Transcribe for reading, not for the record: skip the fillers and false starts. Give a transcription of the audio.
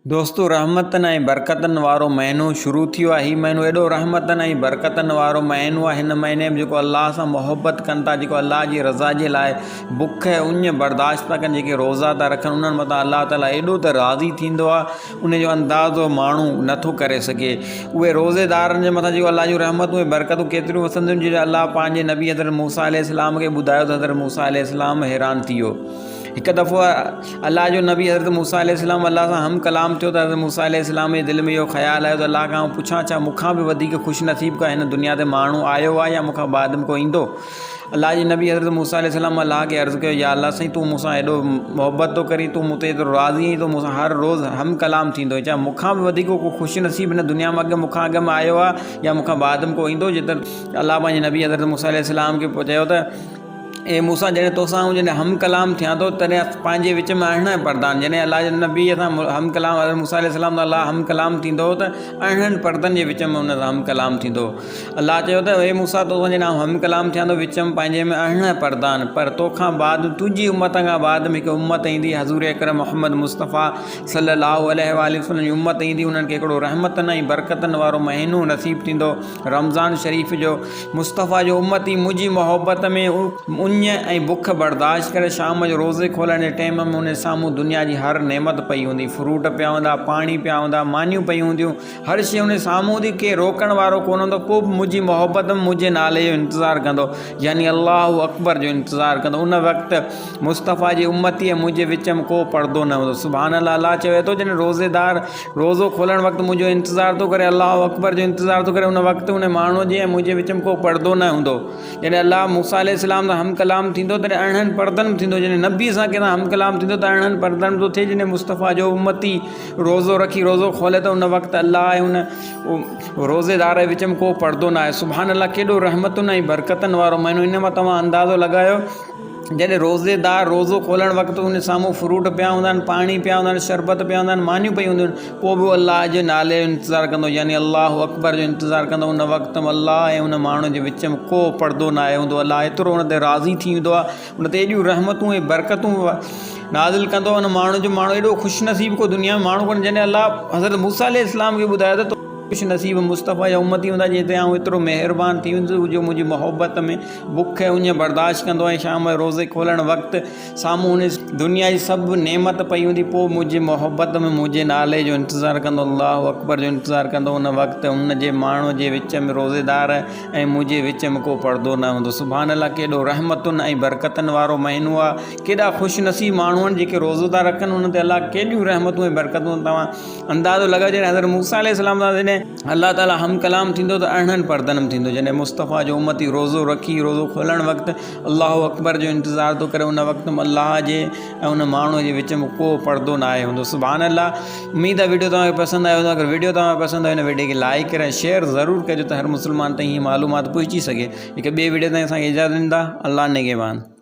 दोस्तों रहमतन ऐं बरकतनि वारो महीनो शुरू थियो आहे। हीउ महीनो एॾो रहमतनि ऐं बरकतनि वारो महीनो आहे। हिन महीने में जेको अल्लाह सां मोहबत कनि था, जेको अल्लाह जी रज़ा जे लाइ बुख ऐं उञ बर्दाश्त था कनि, जेके रोज़ा था रखनि, उन्हनि मथां अल्लाह ताला एॾो त राज़ी थींदो आहे, उनजो अंदाज़ो माण्हू नथो करे सघे। उहे रोज़ेदारनि जे मथां जेको अल्लाह जूं रहमतूं ऐं बरकतूं केतिरियूं वसंदियूं, जीअं अल्लाह पंहिंजे नबी हज़रत मूसा अलैहिस्सलाम खे ॿुधायो त हज़रत मूसा अलैहिस्सलाम हैरान थी वियो। हिकु दफ़ो अल्लाह जो नबी हज़रत मूसा अलैहिस्सलाम अल्लाह सां हम कलाम थियो त हज़रत मूसा अलैहिस्सलाम जे दिलि में इहो ख़्यालु आयो त अल्लाह खां पुछां, छा मूंखां बि वधीक ख़ुशि नसीब का हिन दुनिया ते माण्हू आयो आहे या मूंखां बाद में को ईंदो। अल्लाह जे नबी हज़रत मूसा अलैहिस्सलाम अल्लाह खे अर्ज़ु कयो, या अल्लाह साईं, तूं मूंसां एॾो मोहबत थो करी, तूं मूं ते एतिरो राज़ी आहीं, तूं मूंसां हर रोज़ु हम कलाम थींदो, छा मूंखां बि वधीक को ख़ुशि नसीब हिन दुनिया में मूंखां अॻु में आयो आहे या मूंखां बाद में को ईंदो। जिते अल्लाह पंहिंजे नबी हज़रत मूसा अलैहिस्सलाम खे चयो त ए मूसा, जॾहिं तोसां जॾहिं हम कलाम थियां थो तॾहिं पंहिंजे विच में अरिड़हं परदान, जॾहिं अल्लाह जे नबी सां हम कलाम हज़रत मूसा अलैहिस्सलाम सां अल्लाह हम कलाम थींदो त अरिड़हं परदनि जे विच में हुन सां हम कलाम थींदो। अल्लाह चयो त हे मूसा, तोसां जॾहिं हम कलाम थियां थो विच में पंहिंजे में अरिड़हं परदान, पर तोखां बाद तुंहिंजी उम्मत खां बाद में हिकु उम्मत ईंदी, हज़ूर अकरम मोहम्मद मुस्तफ़ा सल्लल्लाहु अलैहि वसल्लम जी उम्मत ईंदी। उन्हनि खे हिकिड़ो रहमतनि ऐं बरकतनि वारो महीनो नसीब थींदो, रमज़ान शरीफ़ जो। मुस्तफ़ा जो उम्मती मुंहिंजी मोहबत में उञ ऐं बुख बर्दाश्त करे शाम जो रोज़े खोलण जे टाइम में उन साम्हूं दुनिया जी हर नेमत पई हूंदी, फ्रूट पिया हूंदा, पाणी पिया हूंदा, मानियूं पई हूंदियूं, हर शइ उन साम्हूं हूंदी, के रोकण वारो कोन हूंदो। पोइ बि मुंहिंजी मोहबत में मुंहिंजे नाले जो इंतज़ारु कंदो, यानी अल्लाहु अकबर जो इंतज़ारु कंदो। उन वक़्तु मुस्तफ़ा जी उम्मतीअ मुंहिंजे विच में को पर्दो न हूंदो। सुभान अल्लाह। अल्लाह चवे थो, जॾहिं रोज़ेदार रोज़ो खोलण वक़्तु मुंहिंजो इंतज़ारु थो करे, अल्लाहु अकबर जो इंतज़ारु थो करे, उन वक़्तु उन माण्हूअ जे ऐं मुंहिंजे विच में को पर्दो न हूंदो। जॾहिं अल्लाह मूसा अलैहिस्सलाम सां हम कलाम थींदो तॾहिं अरिड़हं परदनि में थींदो। जॾहिं नबी सां कंहिं हम कलाम थींदो त अरिड़हं परदनि में थो थिए। जॾहिं मुस्तफ़ा जो उम्मती रोज़ो रखी रोज़ो खोले त उन वक़्तु अल्लाह ऐं उन रोज़ेदार जे विच में को पर्दो न आहे। सुभान अल्लाह। केॾो रहमतुनि ऐं बरकतनि वारो महीनो। इन मां तव्हां अंदाज़ो लॻायो, जॾहिं रोज़ेदार रोज़ो खोलण वक़्तु उन साम्हूं फ्रूट पिया हूंदा आहिनि, पाणी पिया हूंदा आहिनि, शरबत पिया हूंदा आहिनि, मानियूं पई हूंदियूं आहिनि, पोइ बि अल्लाह जे नाले जो इंतज़ारु कंदो, यानी अल्लाहु अकबर जो इंतज़ारु कंदो। उन वक़्तु में अल्लाह ऐं उन माण्हू जे विच में को पर्दो न आहे हूंदो। अल्लाह एतिरो उन ते राज़ी थी वेंदो आहे, उन ते एॾियूं रहमतूं ऐं बरकतूं नाज़िल कंदो। उन माण्हू जो माण्हू एॾो ख़ुशि नसीब को दुनिया में माण्हू कोन्हे। जॾहिं अल्लाह हज़रत मूसा अलैहिस्सलाम खे ॿुधायो त ख़ुशि नसीब मुस्तफ़ा जा उम्मती हूंदा, जिते आउं एतिरो महिरबानी थी वेंदो, जो मुंहिंजी मोहबत में बुख ऐं उञ बर्दाश्त कंदो ऐं शाम जो रोज़े खोलण वक़्तु साम्हूं उन दुनिया जी सभु नेमत पई हूंदी, पोइ मुंहिंजी मोहबत में मुंहिंजे नाले जो इंतज़ारु कंदो, अल्लाहु अकबर जो इंतज़ारु कंदो। उन वक़्तु उन जे माण्हू जे विच में रोज़ेदार ऐं मुंहिंजे विच में को पर्दो न हूंदो। सुभान अल्लाह। केॾो रहमतुनि ऐं बरकतनि वारो महीनो आहे। केॾा ख़ुशि नसीब माण्हू आहिनि जेके रोज़ो था रखनि, उन ते अल्लाह केॾियूं रहमतूं ऐं बरकतूं। तव्हां अंदाज़ो लॻायो, जॾहिं हज़रत मूसा अलैहिस्सलाम सां जॾहिं अल्लाह ताला हम कलाम थींदो त अरिड़हं परदनि में थींदो। जॾहिं मुस्तफ़ा जो उम्मती रोज़ो रखी रोज़ो खोलण वक़्तु अल्लाहु अकबर जो इंतज़ारु थो करे, उन वक़्तु में अल्लाह जे ऐं उन माण्हूअ जे विच में को पर्दो न आहे हूंदो। सुभान अल्लाह। उमीद आहे वीडियो तव्हांखे पसंदि आयो हूंदो। अगरि वीडियो तव्हांखे पसंदि आयो, हिन वीडियो खे लाइक करे शेयर ज़रूरु कजो त हर मुस्लमान ताईं हीअ मालूमात पहुची सघे। हिकु ॿिए वीडियो ताईं असांखे इजाज़त ॾींदा। अल्लाह निगहबान।